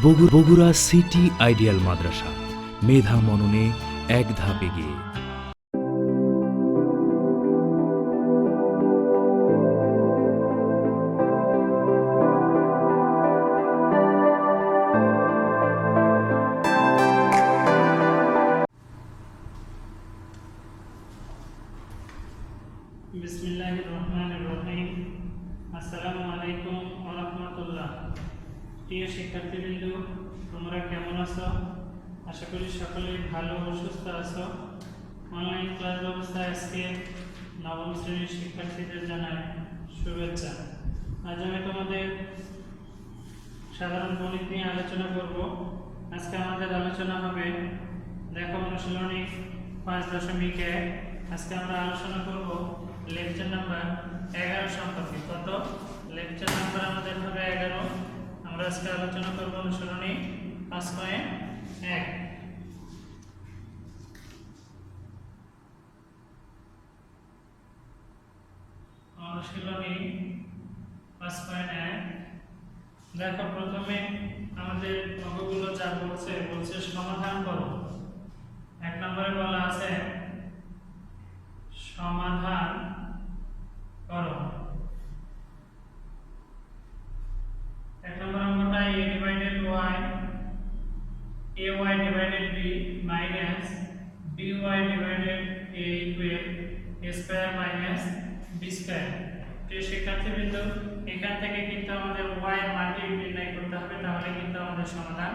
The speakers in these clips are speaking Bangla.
বগুড়া সিটি আইডিয়াল মাদ্রাসা, মেধা মননে এক ধাপ এগিয়ে। বিসমিল্লাহির রহমানির রহিম। আসসালামু আলাইকুম ওয়া রাহমাতুল্লাহ। প্রিয় শিক্ষার্থীবৃন্দ, তোমরা কেমন আছো? আশা করি সকলেই ভালো ও সুস্থ আছো। অনলাইন ক্লাস ব্যবস্থায় আজকে নবম শ্রেণীর শিক্ষার্থীদের জানাই শুভেচ্ছা। আজ আমি তোমাদের সাধারণ গণিত নিয়ে আলোচনা করব। আজকে আমাদের আলোচনা হবে, দেখো, অনুশীলনী 5.1। আজকে আমরা আলোচনা করব লেকচার নাম্বার 11 সম্পর্কে। কত? লেকচার নাম্বার আমাদের হবে 11। আমরা আজকে আলোচনা করব অনুশীলনী 5.1। অনুশীলনী 5.1। দেখো, প্রথমে আমাদের অঙ্কগুলো যা বলছে সমাধান করো। 1 নম্বরে বলা আছে সমাধান করো। 1 নম্বর অঙ্কটা a divided y, ay divided b minus by divided a equal a square minus b square. প্রিয় শিক্ষার্থীবৃন্দ, এখান থেকে কিন্তু আমাদের y এর মানটি নির্ণয় করতে হবে, তাহলে কিন্তু আমাদের সমাধান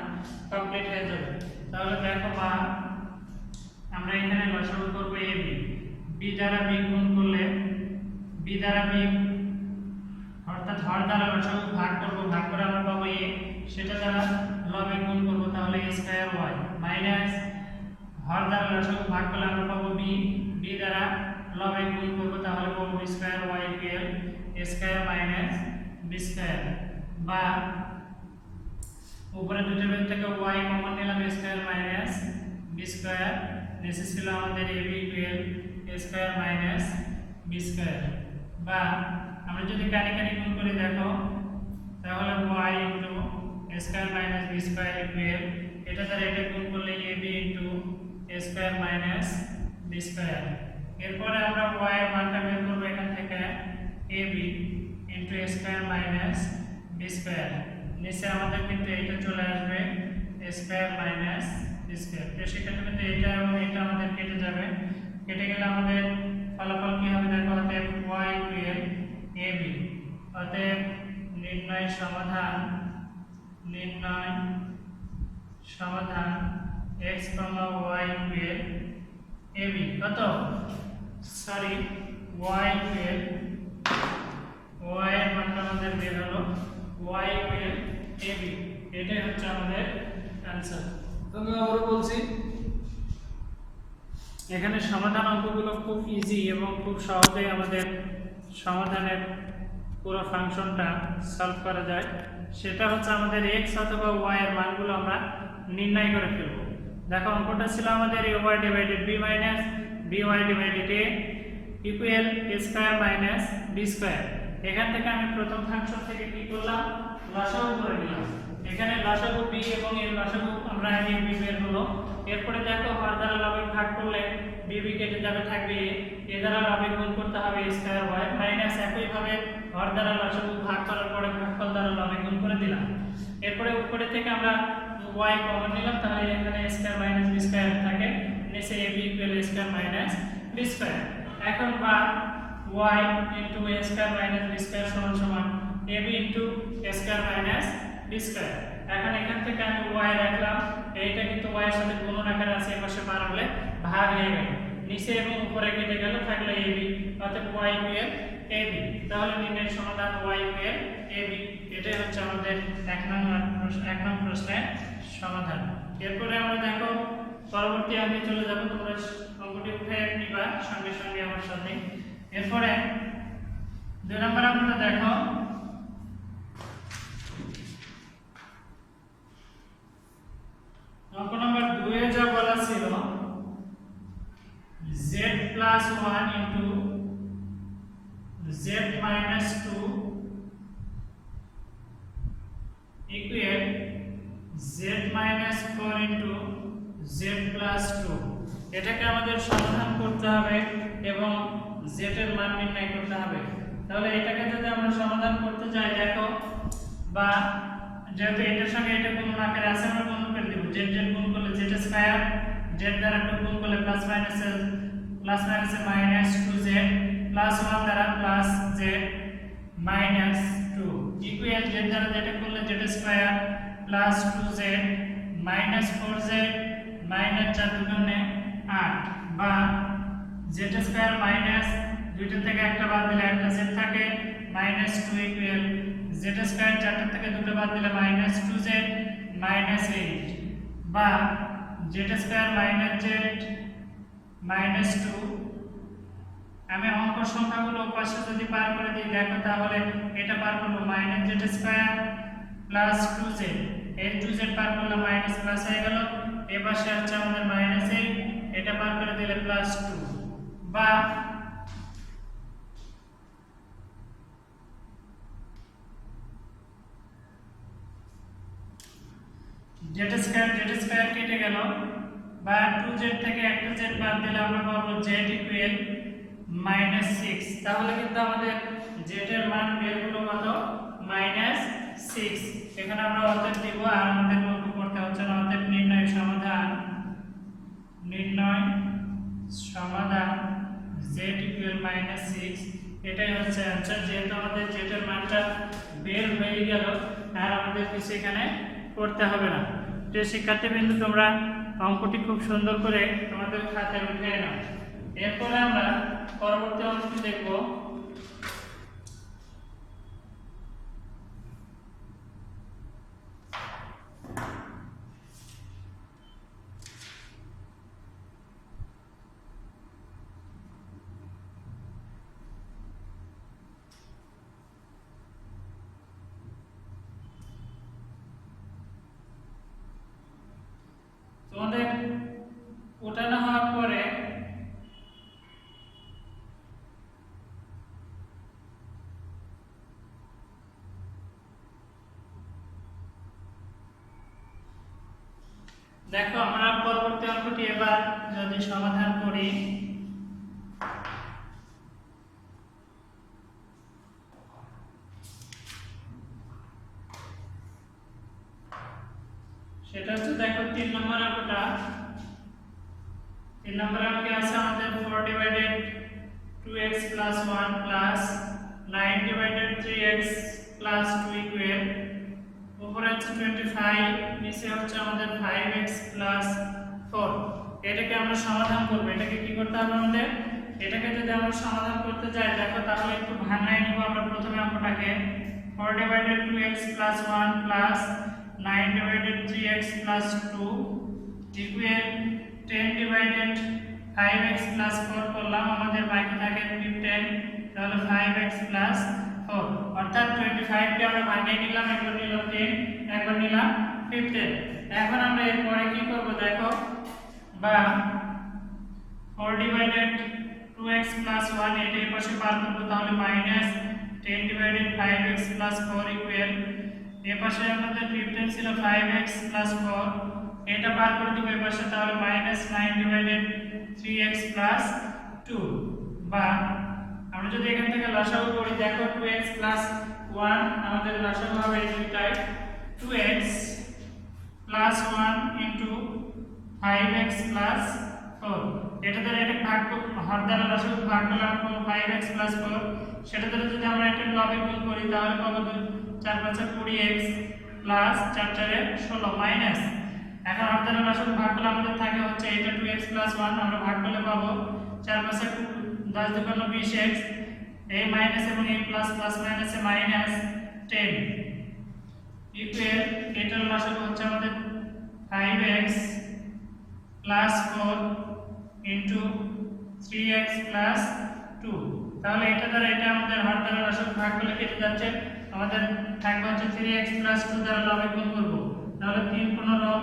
কমপ্লিট হয়ে যাবে। তাহলে দেখো মা, আমরা এখানে লসাগু করব ab। b দ্বারা b গুণ করলে b দ্বারা b, অর্থাৎ হর দ্বারা লসাগু ভাগ করব, ভাগ করে আমরা পাবো a, সেটা দ্বারা লবে গুণ করব, তাহলে a স্কয়ার y মাইনাস হর দ্বারা লসাগু ভাগ করলে আমরা পাবো b, b দ্বারা লবে গুণ করব, তাহলে পাবো b square y equal a square minus b square. বা উপরে দুটো বেদ থেকে y কমন নিলাম, a square minus b square. নিচে ছিল আমাদের ab equal a square minus b square. বা আমরা যদি কানি কানি গুণ করে দেখো, তাহলে y into a square minus b square equal, এটা দ্বারা এটা গুণ করলে ab into a square minus b square. এরপরে আমরা y এর মানটা বের করব এখান থেকে, ab into a square minus b square. নিচে আমাদের কিন্তু এটা চলে আসবে a square minus b square. তো সেক্ষেত্রে কিন্তু এটা এবং এটা আমাদের কেটে যাবে। কেটে গেলে আমাদের ফলাফল কি হবে দেখো, অতএব y ইকুয়াল ab। অতএব নির্ণয় সমাধান x, y ইকুয়াল ab। কত? সরি, y ইকুয়াল, y এর মানটা আমাদের বের হলো y ইকুয়াল ab। এটাই হচ্ছে আমাদের অ্যানসার। আমি আবারও বলছি, এখানে সমাধান অঙ্কগুলো খুব ইজি এবং খুব সহজেই আমাদের সমাধানের পুরো ফাংশনটা সলভ করা যায়। সেটা হচ্ছে আমাদের x অথবা y এর মানগুলো আমরা নির্ণয় করে ফেলব। দেখো, অঙ্কটা ছিল আমাদের ay divided b minus by divided a equal a square minus b square. এখান থেকে আমি প্রথম ফাংশন থেকে কি করলাম, লসাগু করে নিলাম। এখানে লসাগু b এবং এর লসাগু আমরা আগে b বের হলো। এরপরে দেখো, হর দ্বারা লবে ভাগ করলে b কেটে যাবে, থাকবে a দ্বারা লবে গুণ করতে হবে a স্কয়ার y মাইনাস একই ভাবে হর দ্বারা লসাগু ভাগ করার পরে ভাগফল দ্বারা লবে গুণ করে দিলাম। এরপরে উপরে থেকে আমরা y কমন নিলাম, তাহলে এখানে a square minus b square থাকে, নিচে ab equal a square minus b square. এখন বা y into a square minus b square সমান সমান ab into a square minus b square. এখন এখান থেকে আমি y রাখলাম, এইটা কিন্তু y এর সাথে গুণন আকারে আছে, এর পাশে বার হলে ভাগ হয়ে গেল, নিচে এবং উপরে কেটে গেল, থাকলো ab। অর্থাৎ y ইকুয়াল ab। তাহলে নির্ণয় সমাধান y ইকুয়াল ab। এটাই হচ্ছে আমাদের 1 নং প্রশ্নের সমাধান। এরপরে আমরা দেখো, পরবর্তী অঙ্কে চলে যাব। তোমরা অঙ্কটি উঠে নিবা সঙ্গে সঙ্গে আমার সাথে। এরপরে 2 নম্বর অঙ্কটা দেখো, অঙ্ক নম্বর 2 এ যা বলা ছিল z plus 1 into z minus 2 equal z 4 into Z plus 2। এটাকে আমাদের সমাধান করতে হবে এবং জেড এর মান নির্ণয় করতে হবে। তাহলে এটাকে যদি আমরা সমাধান করতে যাই, দেখো বা যেহেতু এটার সঙ্গে এটা গুণ আকারে আছে, আমরা গুণ করে দেব। জেড জেড গুণ করলে জেড স্কয়ার, জেড দ্বারা 2 গুণ করলে প্লাস মাইনাসে মাইনাস 2z প্লাস 1 দ্বারা plus z minus 2 equal Z দ্বারা যেটা করলে Z square plus 2z minus 4z minus 4 দুগুণে 8 বা জেড স্কয়ার মাইনাস দুইটা থেকে একটা বাদ দিলে একটা z থাকে মাইনাস 2 ইকুয়াল জেড স্কয়ার চারটা থেকে দুটো বাদ দিলে মাইনাস 2z মাইনাস 8 বা Z square minus z minus 2। আমি অঙ্ক সংখ্যাগুলো পাশে যদি পার করে দিই, দেখো তাহলে এটা পার করব minus Z square plus 2z, এই 2z পার করলে মাইনাস প্লাস হয়ে গেল। এই পাশে আছে আমাদের মাইনাস 8, এটা পার করে দিলে প্লাস 2 বা জেড স্কয়ার কেটে গেল বা 2z থেকে একটা z বাদ দিলে আমরা পাবো z ইকুয়াল মাইনাস 6। তাহলে কিন্তু আমাদের z এর মান বের হলো কত? মাইনাস 6। এখানে আমরা অতএব দিব আর আমাদের অঙ্ক করতে হচ্ছে না। অতএব নির্ণয় সমাধান z ইকুয়াল মাইনাস 6, এটাই হচ্ছে आंसर। যেহেতু আমাদের z এর মানটা বের হয়ে গেল আর আমাদের কিছু এখানে করতে হবে না। যে শিক্ষার্থীবৃন্দ, তোমরা অঙ্কটি খুব সুন্দর করে তোমাদের খাতায় উঠিয়ে নাও। এরপরে আমরা পরবর্তী অঙ্কটি দেখব। তোমাদের ওঠানো হওয়ার পরে দেখো আমরা পরবর্তী অঙ্কটি এবার যদি সমাধান করি, সেটা হচ্ছে দেখো 3 নম্বর অঙ্কটা। 3 নম্বর অঙ্কে আছে আমাদের 4 divided 2x plus 1 plus 9 divided 3x plus 2 equal উপরে হচ্ছে 25, নিচে হচ্ছে আমাদের 5x প্লাস 4। এটাকে আমরা সমাধান করব। এটাকে কি করতে হবে আমাদের? এটাকে যদি আমরা সমাধান করতে যাই, দেখো তাহলে একটু ভাঙায় নিব আমরা প্রথমে অঙ্কটাকে। 4 divided 2x plus 1 plus 9 divided 3x plus 2 equal 10 divided 5x plus 4 করলাম, আমাদের বাকি থাকে 15, তাহলে 5x প্লাস 4 অর্থাৎ 25 কে আমরা ভাঙিয়ে নিলাম, একবার নিলাম 10, একবার নিলাম 15। এখন আমরা এরপরে কি করব দেখো, বা 4 ডিভাইডেড 2x প্লাস 1 এটা এই পাশে পার করব, তাহলে minus 10 divided 5x plus 4 equal এই পাশে আমাদের 15 ছিল 5x প্লাস 4, এটা পার করে দিব এই পাশে, তাহলে মাইনাস 9 ডিভাইডেড 3x প্লাস 2 বা আমরা যদি এখান থেকে লসাগু করি, দেখো 2x প্লাস 1 আমাদের লসাগু হবে এই দুইটাই 2x plus 1 into 5x plus 4। এটা দ্বারা এটা ভাগ হর দ্বারা লসাগু ভাগ করলে আমরা পাবো 5x প্লাস 4। সেটা দ্বারা যদি আমরা এটা লবে গুণ করি তাহলে পাবো 4 5 20x প্লাস 4 4 16 মাইনাস। এখন হর দ্বারা লসাগু ভাগ করলে আমাদের থাকে হচ্ছে এটা 2x প্লাস 1, আমরা ভাগ করলে পাবো 4 5 10 2 20x, এই মাইনাস এবং এই প্লাস প্লাস মাইনাসে মাইনাস 10 ইকুয়াল এটার লসাগু হচ্ছে আমাদের 5x plus 4 into 3x plus 2। তাহলে এটা দ্বারা এটা আমাদের হর দ্বারা লসাগু ভাগ করলে কেটে যাচ্ছে, আমাদের থাকবে হচ্ছে 3x প্লাস 2 দ্বারা লবে গুণ করব, তাহলে 3 15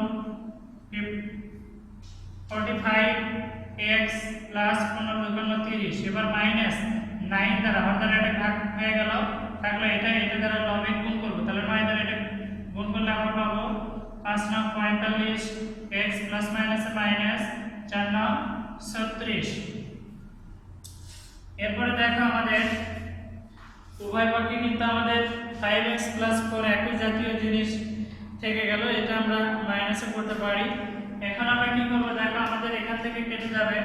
45x প্লাস 15 30, এবার মাইনাস 9 দ্বারা হর দ্বারা এটা ভাগ হয়ে গেল, থাকলে এটা দ্বারা লবে গুণ করব, তাহলে 9 দ্বারা এটা গুণ করলে আমরা পাবো 5 নং 45, x প্লাস মাইনাসে মাইনাস, 4 নং 36। এরপরে দেখো আমাদের উভয় পক্ষে কিন্তু আমাদের 5x প্লাস 4 একই জাতীয় জিনিস থেকে গেল, এটা আমরা মাইনাসে করতে পারি। এখন আমরা কি করব, দেখো আমাদের এখান থেকে কেটে যাবে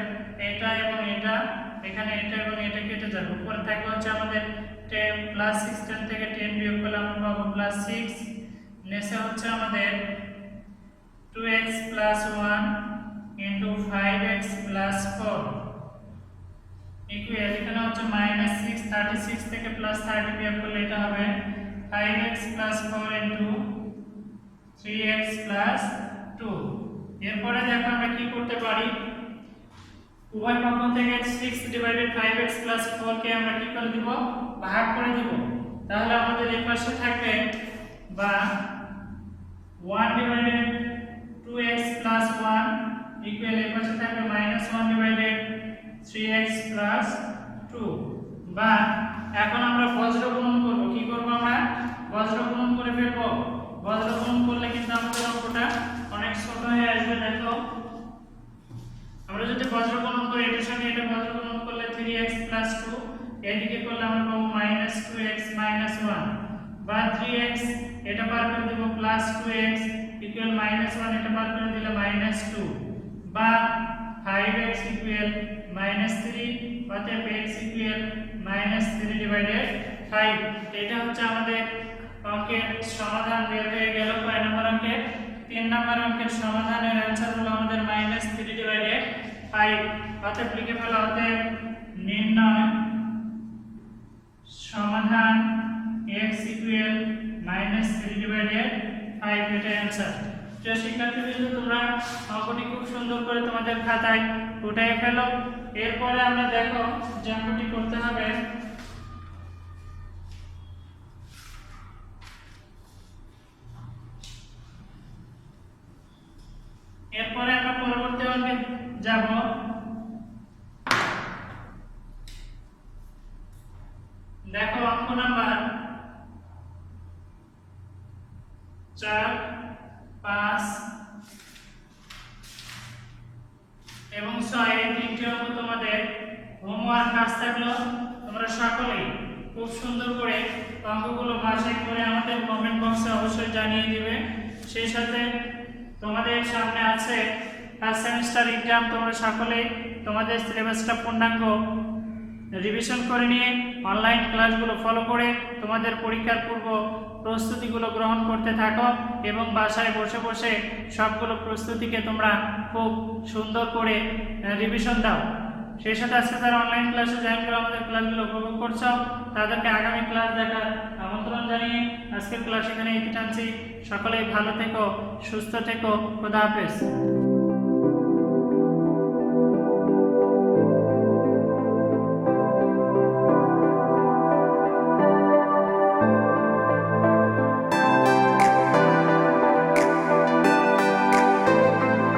এটা এবং এটা, এখানে এটা এবং এটা কেটে যাবে। উপরে থাকবে হচ্ছে আমাদের 10 প্লাস 6, 10 থেকে 10 বিয়োগ করলে আমরা পাবো প্লাস 6। নিচে হচ্ছে আমাদের 2x plus 1 into 5x plus 4 equal, এখানে হচ্ছে মাইনাস 6, 36 থেকে প্লাস 30 বিয়োগ করলে এটা হবে 5x plus 4 into 3x plus 2। এরপরে দেখো আমরা কি করতে পারি, উভয় পক্ষ থেকে 6 ডিভাইডেড 5x প্লাস 4 কে আমরা কি করে দিব, ভাগ করে দিব। তাহলে আমাদের এই পাশে থাকবে বা 1 ডিভাইডেড 2x প্লাস 1 ইকুয়াল, এই পাশে থাকবে মাইনাস 1 ডিভাইডেড 3x প্লাস 2। বা এখন আমরা বজ্র গুণন করব, কি করব, আমরা বজ্র গুণন করে ফেলবো। বজ্র গুণন করলে কিন্তু আমাদের অঙ্কটা অনেক ছোট হয়ে আসবে। দেখো আমরা যদি বজ্র গুণন করি, এটার সঙ্গে এটা বজ্র গুণন করলে 3x প্লাস 2, এদিকে করলে আমরা পাবো মাইনাস 2x মাইনাস 1, বা 3x এটা বার করে দেব প্লাস 2x ইকুয়াল মাইনাস 1, এটা বার করে দিলে মাইনাস 2, বা 5x ইকুয়াল মাইনাস 3, অতএব x ইকুয়াল মাইনাস 3 ডিভাইডেড 5। এটা হচ্ছে আমাদের অঙ্কের সমাধান বের হয়ে গেল। কয় নম্বর অঙ্কের? 3 নম্বর অঙ্কের সমাধানের অ্যানসার হলো আমাদের মাইনাস 3 ডিভাইডেড 5। অতএব লিখে ফেলো, অতএব নির্ণয় সমাধান x ইকুয়াল মাইনাস 3 ডিভাইডেড 5, এটা অ্যানসার। যে শিক্ষার্থীবৃন্দ, তোমরা অঙ্কটি খুব সুন্দর করে তোমাদের খাতায় উঠিয়ে ফেলো। এরপরে আমরা দেখো যে অঙ্কটি করতে হবে, এরপরে আমরা পরবর্তী অঙ্কে যাব। দেখো অঙ্ক নাম্বার 4, 5 এবং 6, এই তিনটি অঙ্ক তোমাদের হোমওয়ার্ক কাজ থাকলো। তোমরা সকলেই খুব সুন্দর করে অঙ্কগুলো বাছাই করে আমাদের কমেন্ট বক্সে অবশ্যই জানিয়ে দিবে। সেই সাথে তোমাদের সামনে আছে ফার্স্ট সেমিস্টার এক্সাম, তোমরা সকলেই তোমাদের সিলেবাসটা পূর্ণাঙ্গ রিভিশন করে নিয়ে অনলাইন ক্লাসগুলো ফলো করে তোমাদের পরীক্ষার পূর্ব প্রস্তুতিগুলো গ্রহণ করতে থাকো এবং বাসায় বসে বসে সবগুলো প্রস্তুতিকে তোমরা খুব সুন্দর করে রিভিশন দাও। সেই সাথে আজকে যারা অনলাইন ক্লাসে জয়েন করে আমাদের ক্লাসগুলো উপভোগ করছো, তাদেরকে আগামী ক্লাস দেখার আমন্ত্রণ জানিয়ে আজকের ক্লাস এখানে টানছি। সকলেই ভালো থেকো, সুস্থ থেকো, খোদা হাফেজ।